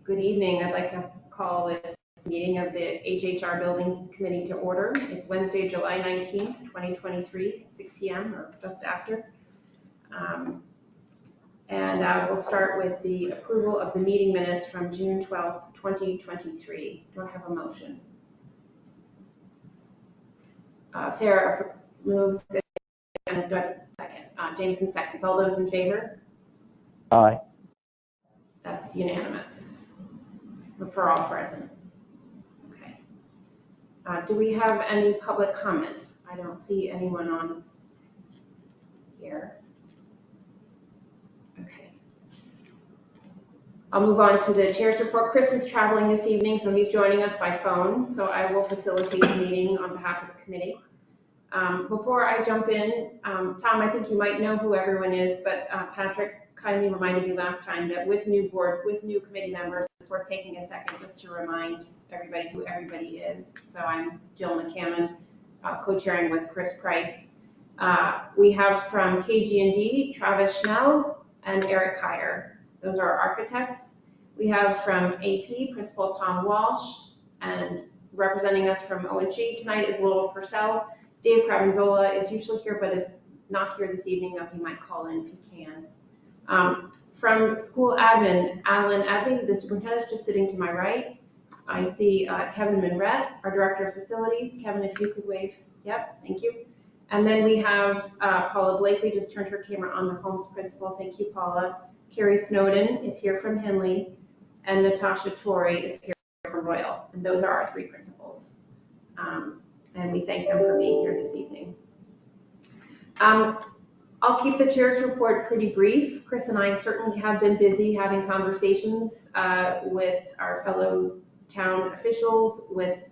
Good evening. I'd like to call this meeting of the HHR Bldg Committee to order. It's Wednesday, July 19th, 2023, 6 p.m. or just after. We'll start with the approval of the meeting minutes from June 12th, 2023. Do I have a motion? Sarah moves, and do I have a second? Jameson seconds. All those in favor? Aye. That's unanimous for all present. Okay. Do we have any public comment? I don't see anyone on here. Okay. I'll move on to the chair's report. Chris is traveling this evening, so he's joining us by phone. So I will facilitate the meeting on behalf of the committee. Before I jump in, Tom, I think you might know who everyone is, but Patrick kindly reminded me last time that with new committee members, it's worth taking a second just to remind everybody who everybody is. So I'm Jill McCammon, co-chairing with Chris Price. We have from KG&D, Travis Schnell and Eric Heyer. Those are our architects. We have from AP, Principal Tom Walsh, and representing us from ONG tonight is Laurel Purcell. Dave Cravenzola is usually here, but is not here this evening, though he might call in if he can. From school admin, Alan Adley, the superintendent, is just sitting to my right. I see Kevin Minrett, our director of facilities. Kevin, if you could wave. Yep, thank you. And then we have Paula Blakely, just turned her camera on, the Holmes principal. Thank you, Paula. Carrie Snowden is here from Henley, and Natasha Torrey is here from Royal. And those are our three principals. And we thank them for being here this evening. I'll keep the chair's report pretty brief. Chris and I certainly have been busy having conversations with our fellow town officials, with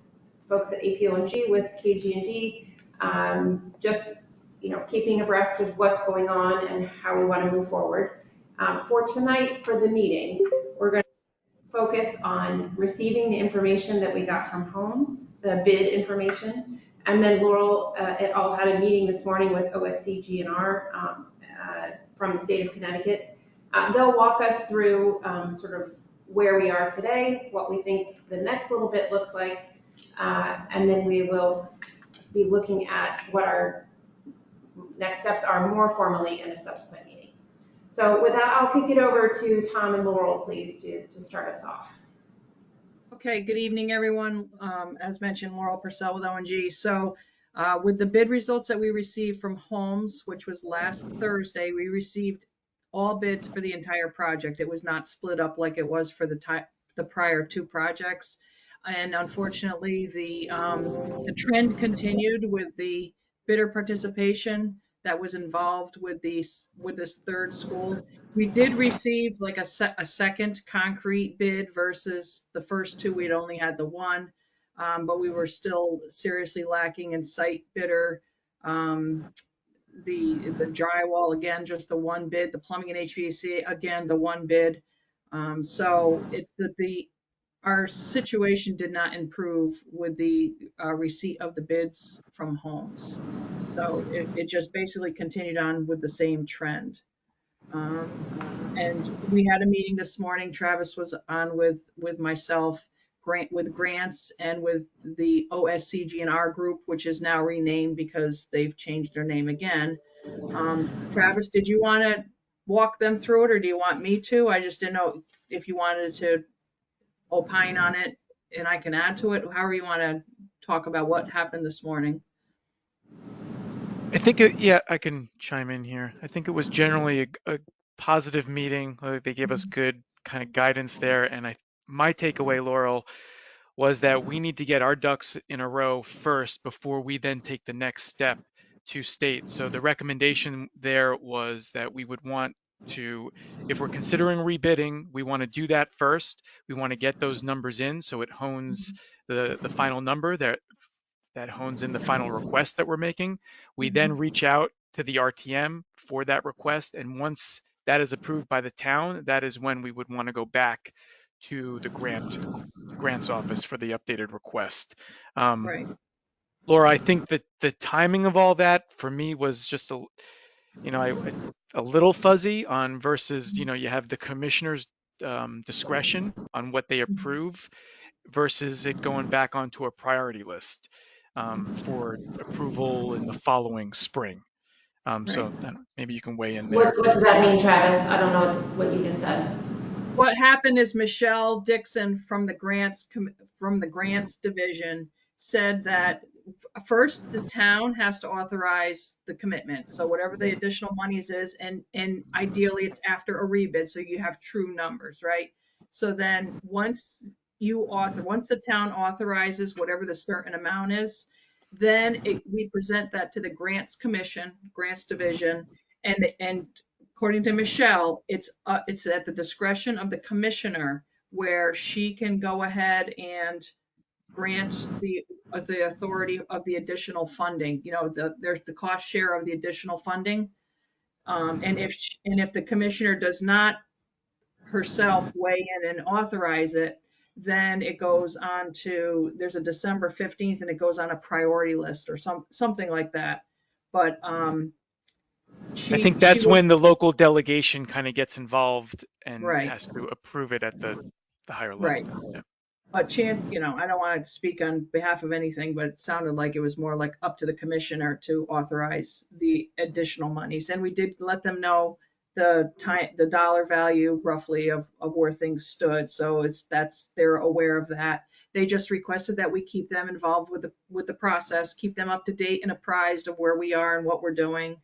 folks at APONG, with KG&D, just keeping abreast of what's going on and how we want to move forward. For tonight, for the meeting, we're going to focus on receiving the information that we got from Holmes, the bid information, and then Laurel et al. Had a meeting this morning with OSCGNR from the state of Connecticut. They'll walk us through sort of where we are today, what we think the next little bit looks like, and then we will be looking at what our next steps are more formally in a subsequent meeting. So with that, I'll kick it over to Tom and Laurel, please, to start us off. Okay, good evening, everyone. As mentioned, Laurel Purcell with ONG. So with the bid results that we received from Holmes, which was last Thursday, we received all bids for the entire project. It was not split up like it was for the prior two projects. And unfortunately, the trend continued with the bidder participation that was involved with this third school. We did receive like a second concrete bid versus the first two. We'd only had the one, but we were still seriously lacking in site bidder. The drywall, again, just the one bid. The plumbing and HVAC, again, the one bid. So it's that our situation did not improve with the receipt of the bids from Holmes. So it just basically continued on with the same trend. And we had a meeting this morning. Travis was on with myself, with grants, and with the OSCGNR group, which is now renamed because they've changed their name again. Travis, did you want to walk them through it, or do you want me to? I just didn't know if you wanted to opine on it and I can add to it, however you want to talk about what happened this morning. I think, yeah, I can chime in here. I think it was generally a positive meeting. They gave us good kind of guidance there. And my takeaway, Laurel, was that we need to get our ducks in a row first before we then take the next step to state. So the recommendation there was that we would want to, if we're considering rebidding, we want to do that first. We want to get those numbers in so it hones the final number that hones in the final request that we're making. We then reach out to the RTM for that request, and once that is approved by the town, that is when we would want to go back to the grants office for the updated request. Right. Laura, I think that the timing of all that for me was just a little fuzzy on versus, you have the commissioners discretion on what they approve versus it going back onto a priority list for approval in the following spring. Right. So maybe you can weigh in there. What does that mean, Travis? I don't know what you just said. What happened is Michelle Dixon from the grants division said that first the town has to authorize the commitment. So whatever the additional monies is, and ideally it's after a rebid, so you have true numbers, right? So then once the town authorizes whatever the certain amount is, then we present that to the grants division, and according to Michelle, it's at the discretion of the commissioner where she can go ahead and grant the authority of the additional funding. There's the cost share of the additional funding. And if the commissioner does not herself weigh in and authorize it, then it goes on to, there's a December 15th and it goes on a priority list or something like that. But I think that's when the local delegation kind of gets involved and right, has to approve it at the higher level. right. Yeah. But I don't want to speak on behalf of anything, but it sounded like it was more like up to the commissioner to authorize the additional monies. And we did let them know the dollar value roughly of where things stood. So they're aware of that. They just requested that we keep them involved with the process, keep them up to date and apprised of where we are and what we're doing.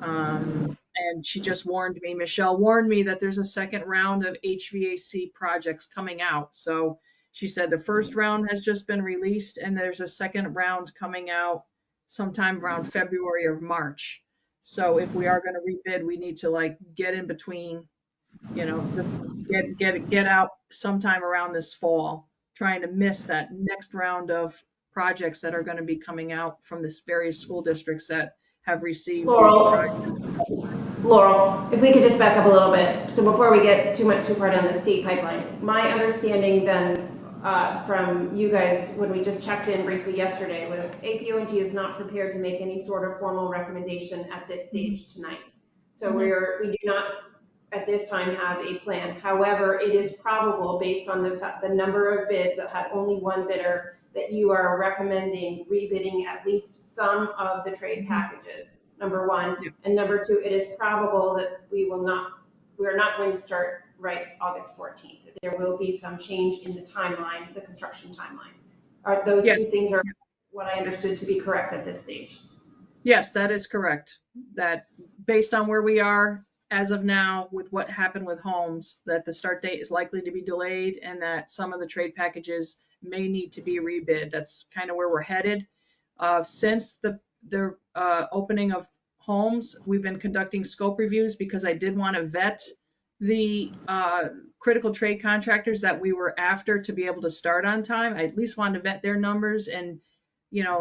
And she just Michelle warned me that there's a second round of HVAC projects coming out. So she said the first round has just been released and there's a second round coming out sometime around February or March. So if we are going to rebid, we need to get in between, get out sometime around this fall, trying to miss that next round of projects that are going to be coming out from the various school districts that have received these projects. Laurel, if we could just back up a little bit. So before we get too far down the state pipeline, my understanding then from you guys when we just checked in briefly yesterday was APONG is not prepared to make any sort of formal recommendation at this stage tonight. So we do not at this time have a plan. However, it is probable based on the number of bids that had only one bidder that you are recommending rebidding at least some of the trade packages. Number one. Yep. And number two, it is probable that we are not going to start right August 14th. There will be some change in the timeline, the construction timeline. Are those two things are what I understood to be correct at this stage? Yes, that is correct. That based on where we are as of now with what happened with homes, that the start date is likely to be delayed and that some of the trade packages may need to be rebid. That's kind of where we're headed. Since the opening of homes, we've been conducting scope reviews because I did want to vet the critical trade contractors that we were after to be able to start on time. I at least wanted to vet their numbers and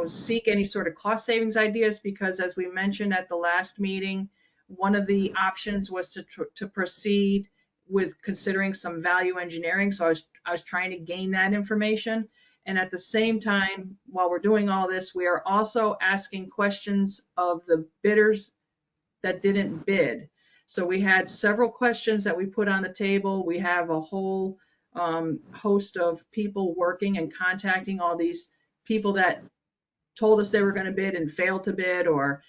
seek any sort of cost savings ideas, because as we mentioned at the last meeting, one of the options was to proceed with considering some value engineering. So I was trying to gain that information. And at the same time, while we're doing all this, we are also asking questions of the bidders that didn't bid. So we had several questions that we put on the table. We have a whole host of people working and contacting all these people that told us they were going to bid and failed to bid, or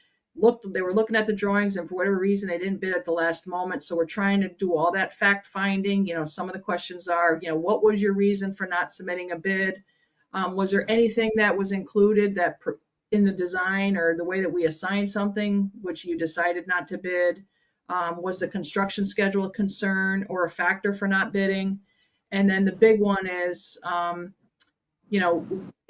they were looking at the drawings and for whatever reason they didn't bid at the last moment. So we're trying to do all that fact finding. Some of the questions are, what was your reason for not submitting a bid? Was there anything that was included that in the design or the way that we assigned something which you decided not to bid? Was the construction schedule a concern or a factor for not bidding? And then the big one is,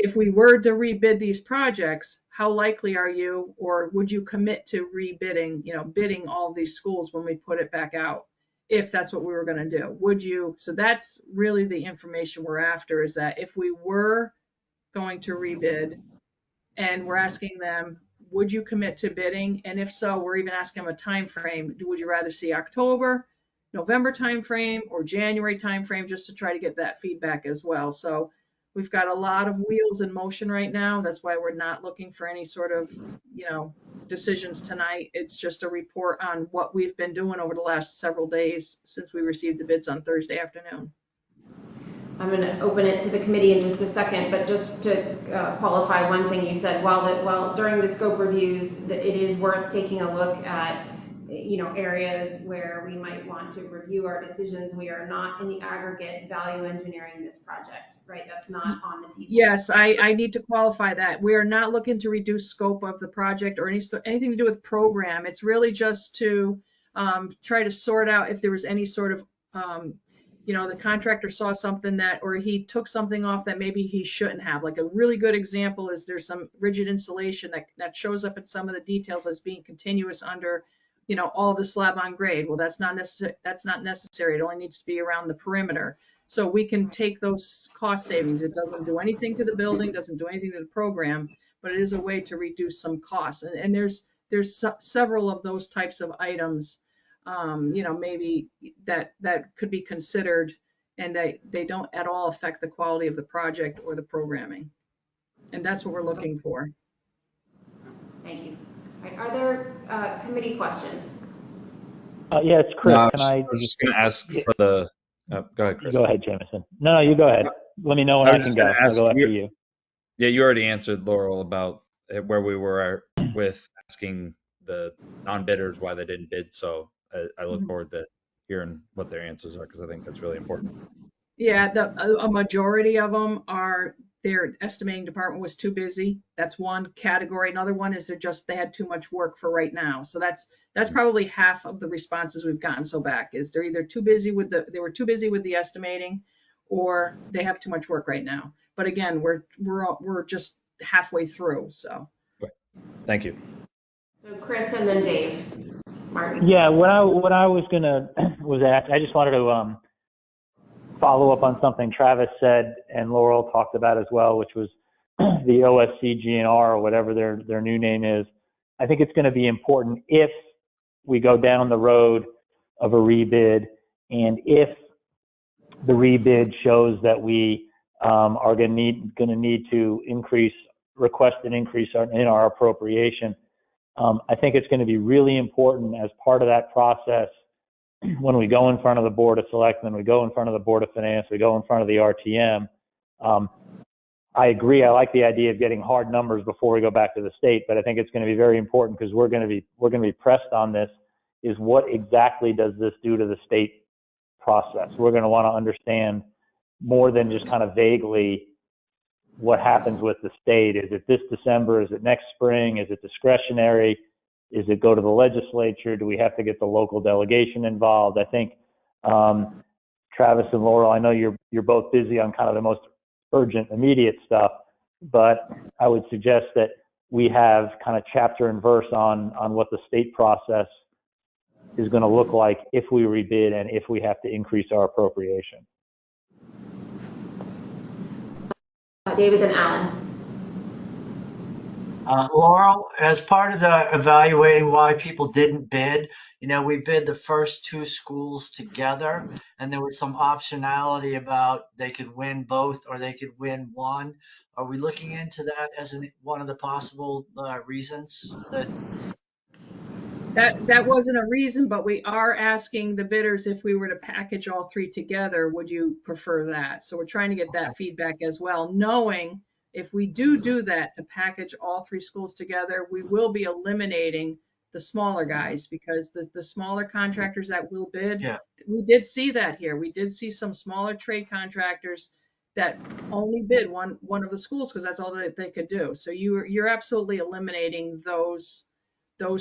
if we were to rebid these projects, how likely are you, or would you commit to rebidding, bidding all of these schools when we put it back out, if that's what we were going to do? Would you? So that's really the information we're after, is that if we were going to rebid and we're asking them, would you commit to bidding? And if so, we're even asking them a time frame. Would you rather see October, November time frame, or January time frame, just to try to get that feedback as well? So We've got a lot of wheels in motion right now. That's why we're not looking for any sort of, decisions tonight. It's just a report on what we've been doing over the last several days since we received the bids on Thursday afternoon. I'm going to open it to the committee in just a second, but just to qualify one thing you said, while during the scope reviews, that it is worth taking a look at, areas where we might want to review our decisions. We are not in the aggregate value engineering this project, right? That's not on the table. Yes, I need to qualify that. We are not looking to reduce scope of the project or anything to do with program. It's really just to try to sort out if there was any sort of, the contractor saw something or he took something off that maybe he shouldn't have. Like a really good example is there's some rigid insulation that shows up in some of the details as being continuous under, all the slab on grade. Well, that's not necessary. It only needs to be around the perimeter. So we can take those cost savings. It doesn't do anything to the building, doesn't do anything to the program, but it is a way to reduce some costs. And there's several of those types of items, maybe that could be considered, and they don't at all affect the quality of the project or the programming. And that's what we're looking for. Thank you. All right, are there committee questions? Yeah, it's Chris. No, Can I? I was just going to ask for the. Go ahead, Chris. Go ahead, Jameson. No, you go ahead. Let me know when I can go. I'll go after you. Yeah, you already answered, Laurel, about where we were with asking the non-bidders why they didn't bid. So I look forward to hearing what their answers are, because I think that's really important. Yeah, a majority of them are their estimating department was too busy. That's one category. Another one is they had too much work for right now. So that's probably half of the responses we've gotten so back is they're either they were too busy with the estimating, or they have too much work right now. But again, we're just halfway through. So. Thank you. So Chris and then Dave. Martin. Yeah, what I was asked. I just wanted to follow up on something Travis said and Laurel talked about as well, which was the OSC GNR or whatever their new name is. I think it's going to be important if we go down the road of a rebid, and if the rebid shows that we are going to need to request an increase in our appropriation. I think it's going to be really important as part of that process when we go in front of the Board of Selectmen, we go in front of the Board of Finance, we go in front of the RTM. I agree. I like the idea of getting hard numbers before we go back to the state, but I think it's going to be very important because we're going to be pressed on this. Is what exactly does this do to the state process? We're going to want to understand more than just kind of vaguely what happens with the state. Is it this December? Is it next spring? Is it discretionary? Is it go to the legislature? Do we have to get the local delegation involved? I think Travis and Laurel, I know you're both busy on kind of the most urgent, immediate stuff, but I would suggest that we have kind of chapter and verse on what the state process is going to look like if we rebid and if we have to increase our appropriation. David and Alan. Laurel, as part of the evaluating why people didn't bid, we bid the first two schools together, and there was some optionality about they could win both or they could win one. Are we looking into that as one of the possible reasons? That wasn't a reason, but we are asking the bidders if we were to package all three together, would you prefer that? So we're trying to get that feedback as well, knowing if we do that to package all three schools together, we will be eliminating the smaller guys, because the smaller contractors that will bid, we did see that here. We did see some smaller trade contractors that only bid one of the schools because that's all that they could do. So you're absolutely eliminating those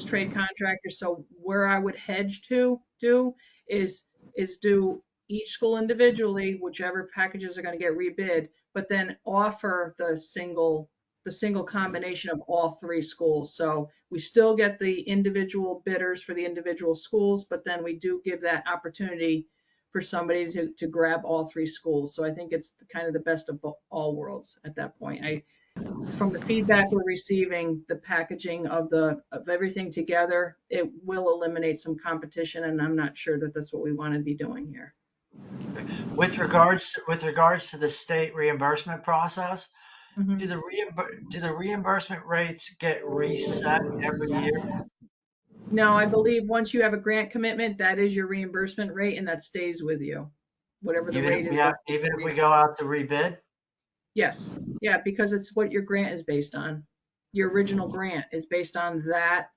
trade contractors. So where I would hedge to do is do each school individually, whichever packages are going to get rebid, but then offer the single combination of all three schools. So we still get the individual bidders for the individual schools, but then we do give that opportunity for somebody to grab all three schools. So I think it's kind of the best of all worlds at that point. From the feedback we're receiving, the packaging of everything together, it will eliminate some competition, and I'm not sure that that's what we want to be doing here. With regards to the state reimbursement process, Mhm. do the reimbursement rates get reset every year? No, I believe once you have a grant commitment, that is your reimbursement rate and that stays with you. Whatever the rate is, that's Even if we stays. go out to rebid? Yes, yeah, because it's what your grant is based on. Your original grant is based on that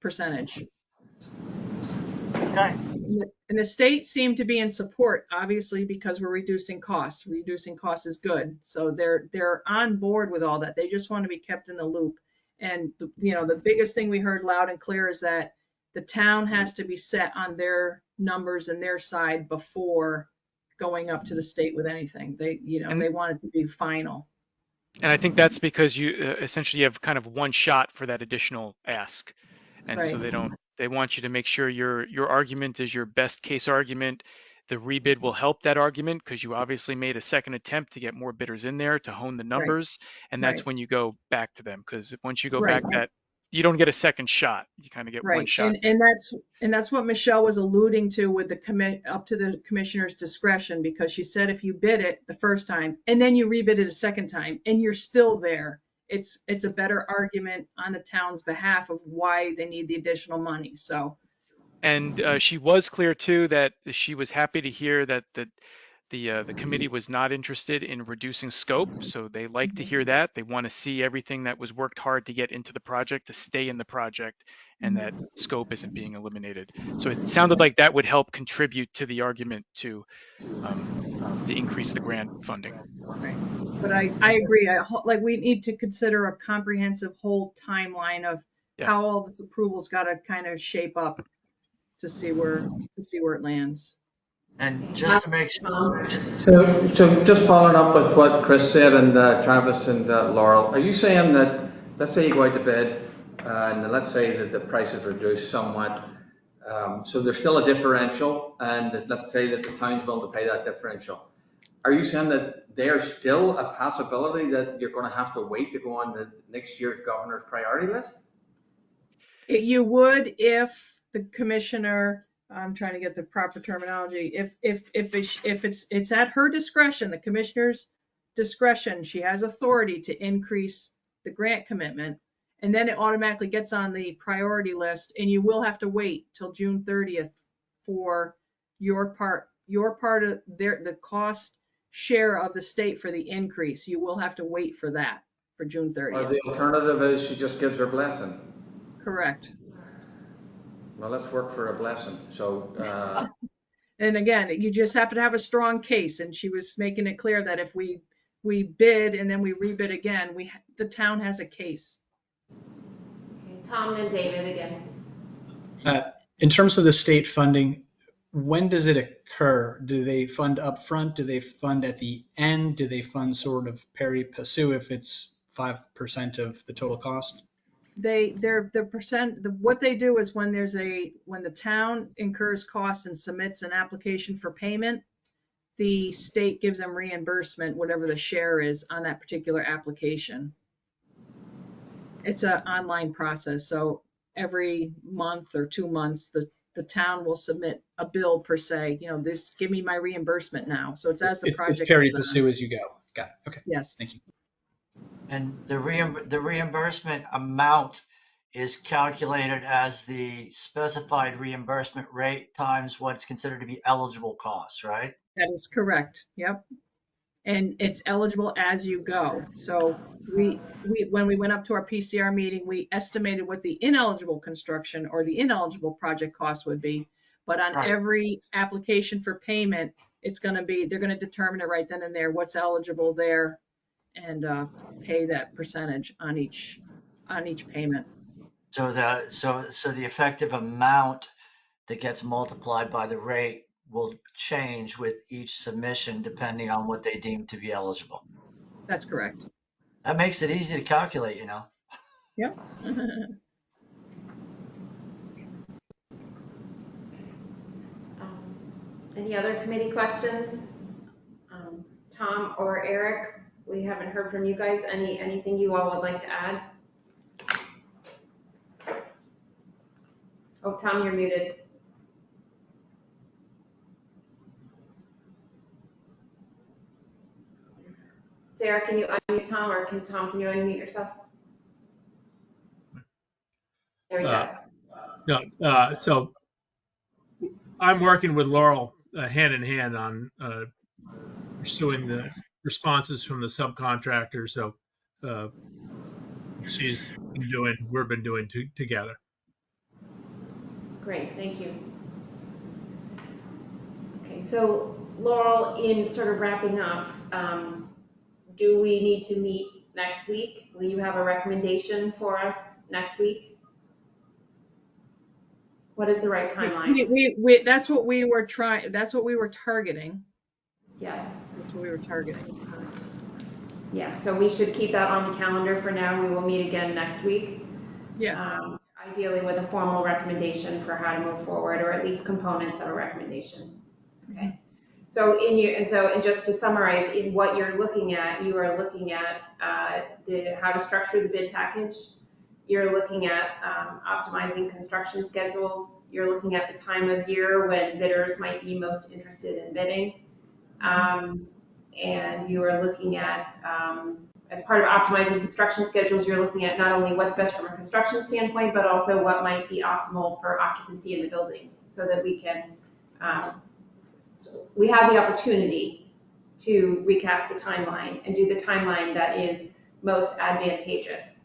percentage. Okay. And the state seemed to be in support, obviously, because we're reducing costs. Reducing costs is good. So they're on board with all that. They just want to be kept in the loop. And the biggest thing we heard loud and clear is that the town has to be set on their numbers and their side before going up to the state with anything. And They want it to be final. and I think that's because you essentially have kind of one shot for that additional ask. And so Right, they want you to make sure your argument is your best case argument. The rebid will help that argument because you obviously made a second attempt to get more bidders in there to hone the right, numbers. And that's right, when you go back to them, because once you go right. back that, you don't get a second shot. You kind of get one Right. shot And there. that's what Michelle was alluding to with the up to the commissioner's discretion, because she said if you bid it the first time and then you rebid it a second time and you're still there, it's a better argument on the town's behalf of why they need the additional money. So And she was clear too that she was happy to hear that the committee was not interested in reducing scope. So they like to hear that. They want to see everything that was worked hard to get into the project to stay in the project, and that scope isn't being eliminated. So it sounded like that would help contribute to the argument um, to increase the grant funding. right. But I agree. Like we need to consider a comprehensive whole timeline of Yeah. how all this approvals got to kind of shape up to see where it lands. And just to make So just following up with what Chris said and Travis and Laurel, are you saying that, let's say you go out to bid and let's say that the price is reduced somewhat, so there's still a differential and that, let's say that the town's willing to pay that differential. Are you saying that there's still a possibility that you're going to have to wait to go on the next year's governor's priority list? You would if the commissioner, I'm trying to get the proper terminology, if it's at her discretion, the commissioner's discretion, she has authority to increase the grant commitment, and then it automatically gets on the priority list, and you will have to wait till June 30th for your part of the cost share of the state for the increase. You will have to wait for that for June Or 30th. the alternative is she just gives her blessing? Correct. Well, let's work for a blessing. So, And again, you just have to have a strong case. And she was making it clear that if we bid and then we rebid again, the town has a case. Okay, Tom and David again. In terms of the state funding, when does it occur? Do they fund upfront? Do they fund at the end? Do they fund sort of pari passu if it's 5% of the total cost? What they do is when the town incurs costs and submits an application for payment, the state gives them reimbursement, whatever the share is on that particular application. It's an online process. So every month or 2 months, the town will submit a bill per se, this, give me my reimbursement now. So it's as the It's project pari goes on. passu as you go. Got it. Okay. Yes. Thank you. And the reimbursement amount is calculated as the specified reimbursement rate times what's considered to be eligible costs, right? That is correct. Yep. And it's eligible as you go. So when we went up to our PCR meeting, we estimated what the ineligible construction or the ineligible project cost would be. But on Right. every application for payment, they're going to determine it right then and there, what's eligible there, and pay that percentage on each payment. So the effective amount that gets multiplied by the rate will change with each submission depending on what they deem to be eligible. That's correct. That makes it easy to calculate, Yep. Any other committee questions? Tom or Eric, we haven't heard from you guys. Anything you all would like to add? Oh, Tom, you're muted. Sarah, can you unmute Tom, or Tom, can you unmute yourself? There we go. No, so I'm working with Laurel hand in hand on pursuing the responses from the subcontractor. So uh, we've been doing together. Great, thank you. Okay, so Laurel, in sort of wrapping up, do we need to meet next week? Will you have a recommendation for us next week? What is the right timeline? That's what we were trying, that's what we were targeting. Yes. That's what we were targeting. Yes, so we should keep that on the calendar for now. We will meet again next week. Yes. Ideally with a formal recommendation for how to move forward, or at least components of a recommendation. Okay. So and just to summarize, in what you're looking at, you are looking at how to structure the bid package. You're looking at optimizing construction schedules. You're looking at the time of year when bidders might be most interested in bidding. And you are looking at, as part of optimizing construction schedules, you're looking at not only what's best from a construction standpoint, but also what might be optimal for occupancy in the buildings, so that we can, so we have the opportunity to recast the timeline and do the timeline that is most advantageous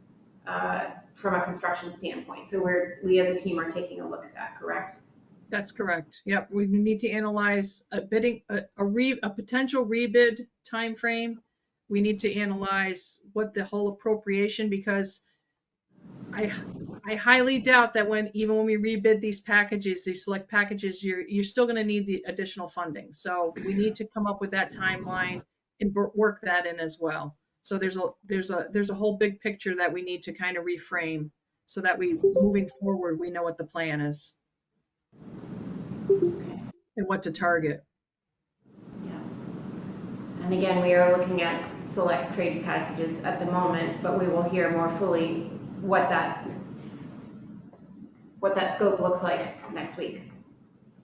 from a construction standpoint. So we as a team are taking a look at that, correct? That's correct. Yep, we need to analyze a potential rebid timeframe. We need to analyze what the whole appropriation, because I highly doubt that even when we rebid these packages, these select packages, you're still going to need the additional funding. So we need to come up with that timeline and work that in as well. So there's a whole big picture that we need to kind of reframe, so that moving forward, we know what the plan is and what to target. Yeah. And again, we are looking at select trade packages at the moment, but we will hear more fully what that scope looks like next week.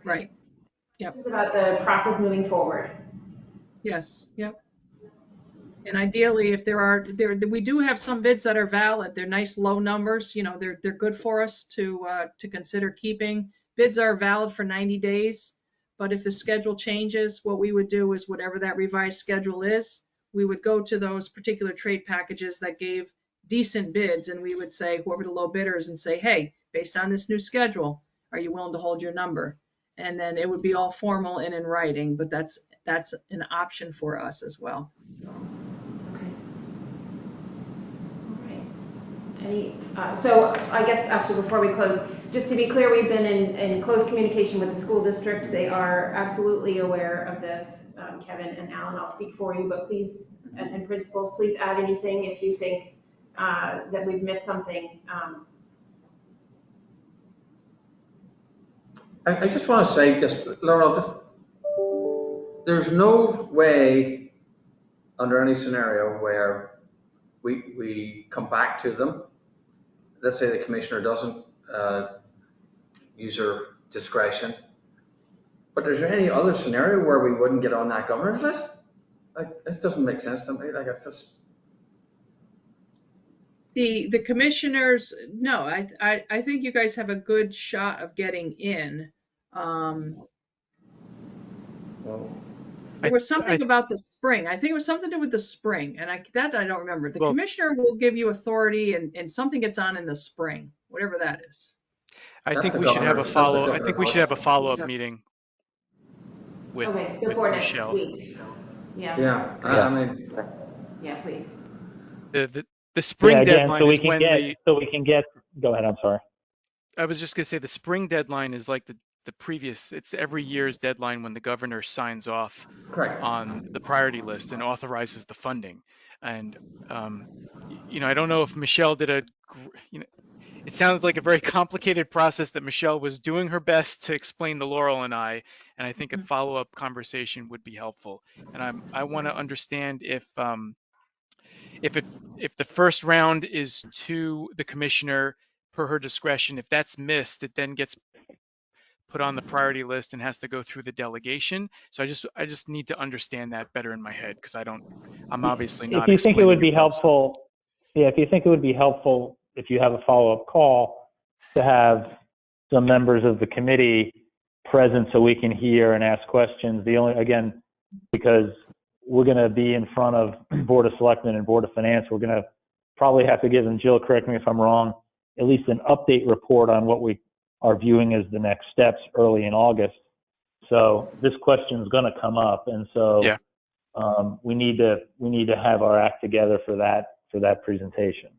Right. Yep. It's about the process moving forward. Yes. Yep. And ideally, if we do have some bids that are valid. They're nice low numbers. They're good for us to consider keeping. Bids are valid for 90 days, but if the schedule changes, what we would do is whatever that revised schedule is, we would go to those particular trade packages that gave decent bids, and we would say whoever the low bidder is, and say, hey, based on this new schedule, are you willing to hold your number? And then it would be all formal and in writing, but that's an option for us as well. So I guess actually before we close, just to be clear, we've been in close communication with the school district. They are absolutely aware of this. Kevin and Alan, I'll speak for you, but please, and principals, please add anything if you think that we've missed something. I just want to say, Laurel, there's no way under any scenario where we come back to them. Let's say the commissioner doesn't use her discretion. But is there any other scenario where we wouldn't get on that governor's list? Like, this doesn't make sense to me. Like, it's just. The commissioners, no, I think you guys have a good shot of getting in. Well, there was something about the spring. I think it was something to do with the spring, and I don't remember. The commissioner will give you authority, and something gets on in the spring, whatever that is. I think we should have a follow. I think we should have a follow-up meeting with before next Michelle. week. Yeah. I mean. Yeah, please. The spring deadline so is when we can get. Go ahead. I'm sorry. I was just going to say the spring deadline is like the previous. It's every year's deadline when the governor signs off on the priority list and authorizes the funding. And I don't know if Michelle did it sounded like a very complicated process that Michelle was doing her best to explain to Laurel and I think a follow-up conversation would be helpful. And I want to understand if the first round is to the commissioner per her discretion, if that's missed, it then gets put on the priority list and has to go through the delegation. So I just need to understand that better in my head, because I'm obviously If not you think it would explaining be it well. helpful, yeah, if you think it would be helpful, if you have a follow-up call, to have some members of the committee present so we can hear and ask questions. Again, because we're going to be in front of Board of Selectmen and Board of Finance, we're going to probably have to give them, Jill, correct me if I'm wrong, at least an update report on what we are viewing as the next steps early in August. So this question is going to come up, and so Yeah. we need to have our act together for that presentation.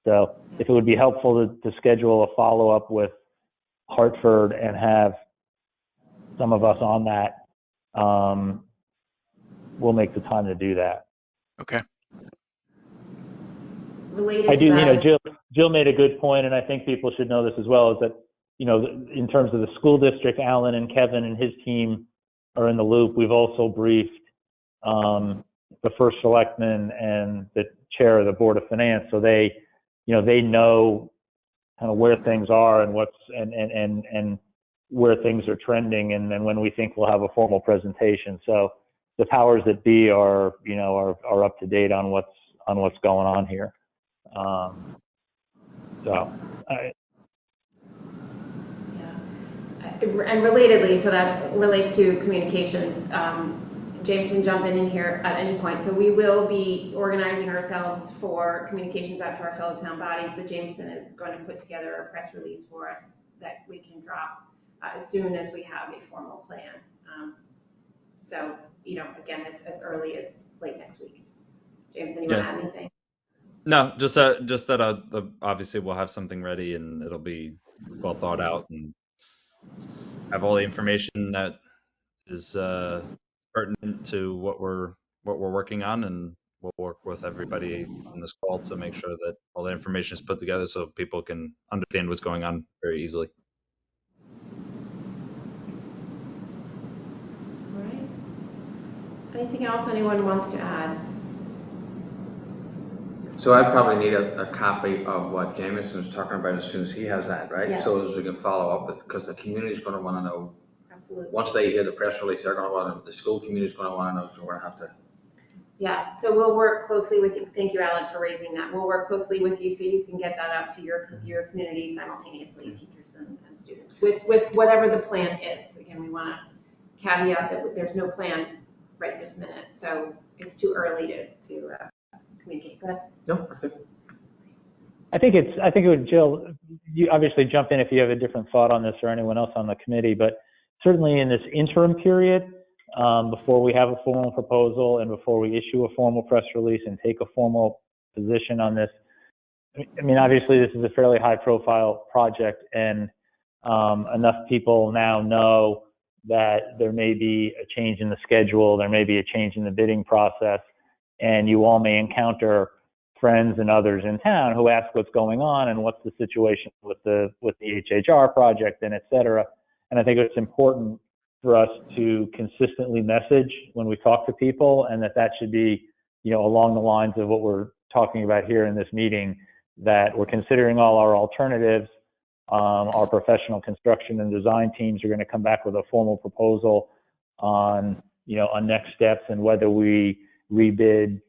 So if it would be helpful to schedule a follow-up with Hartford and have some of us on that, we'll make the time to do that. Okay. Related I to do, that, Jill made a good point, and I think people should know this as well, is that, in terms of the school district, Alan and Kevin and his team are in the loop. We've also briefed the first selectman and the chair of the Board of Finance, so they know kind of where things are and and where things are trending, and then when we think we'll have a formal presentation. So the powers that be are up to date on what's going on here. And relatedly, so that relates to communications. Jameson, jump in here at any point. So we will be organizing ourselves for communications out to our fellow town bodies, but Jameson is going to put together a press release for us that we can drop as soon as we have a formal plan. So, again, as early as late next week. Jameson, you want to add anything? No, just that obviously we'll have something ready and it'll be well thought out and have all the information that is pertinent to what we're working on, and we'll work with everybody on this call to make sure that all the information is put together so people can understand what's going on very easily. All right. Anything else anyone wants to add? So I probably need a copy of what Jameson was talking about as soon as he has that, right? Yes. So as we can follow up with, because the community's going to want to know. Absolutely. Once they hear the press release, they're going to want to, the school community's going to want to know, so we're going to have to. Yeah, so we'll work closely with you. Thank you, Alan, for raising that. We'll work closely with you so you can get that out to your community simultaneously, teachers and students, with whatever the plan is. Again, we want to caveat that there's no plan right this minute, so it's too early to communicate. Go ahead. No, perfect. I think it would, Jill, you obviously jump in if you have a different thought on this, or anyone else on the committee, but certainly in this interim period, before we have a formal proposal and before we issue a formal press release and take a formal position on this, I mean, obviously this is a fairly high profile project, and enough people now know that there may be a change in the schedule, there may be a change in the bidding process, and you all may encounter friends and others in town who ask what's going on and what's the situation with the HHR project and et cetera. And I think it's important for us to consistently message when we talk to people, and that should be, along the lines of what we're talking about here in this meeting, that we're considering all our alternatives. Our professional construction and design teams are going to come back with a formal proposal on next steps and whether we rebid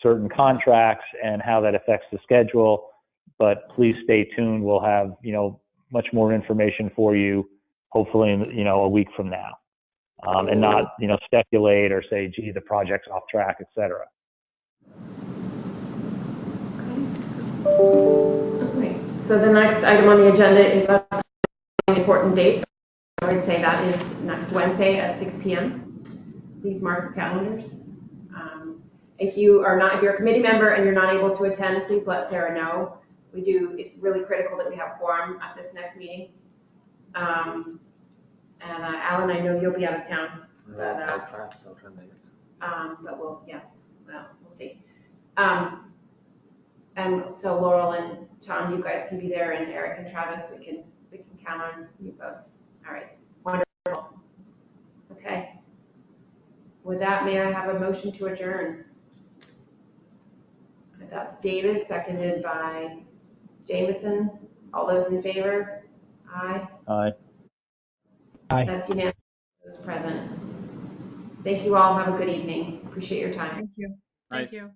certain contracts and how that affects the schedule. But please stay tuned. We'll have, much more information for you, hopefully in, a week from now. And not, speculate or say, gee, the project's off track, et cetera. Okay. So the next item on the agenda is important dates. I would say that is next Wednesday at 6 p.m. Please mark your calendars. If you're a committee member and you're not able to attend, please let Sarah know. It's really critical that we have quorum at this next meeting. And Alan, I know you'll be out of town. But, I'll try to make it. but we'll see. And so Laurel and Tom, you guys can be there, and Eric and Travis, we can count on you folks. All right, wonderful. Okay. With that, may I have a motion to adjourn? That's David, seconded by Jameson. All those in favor? Aye. Aye. Aye. That's unanimous, those present. Thank you all. Have a good evening. Appreciate your time. Thank you. Thank you.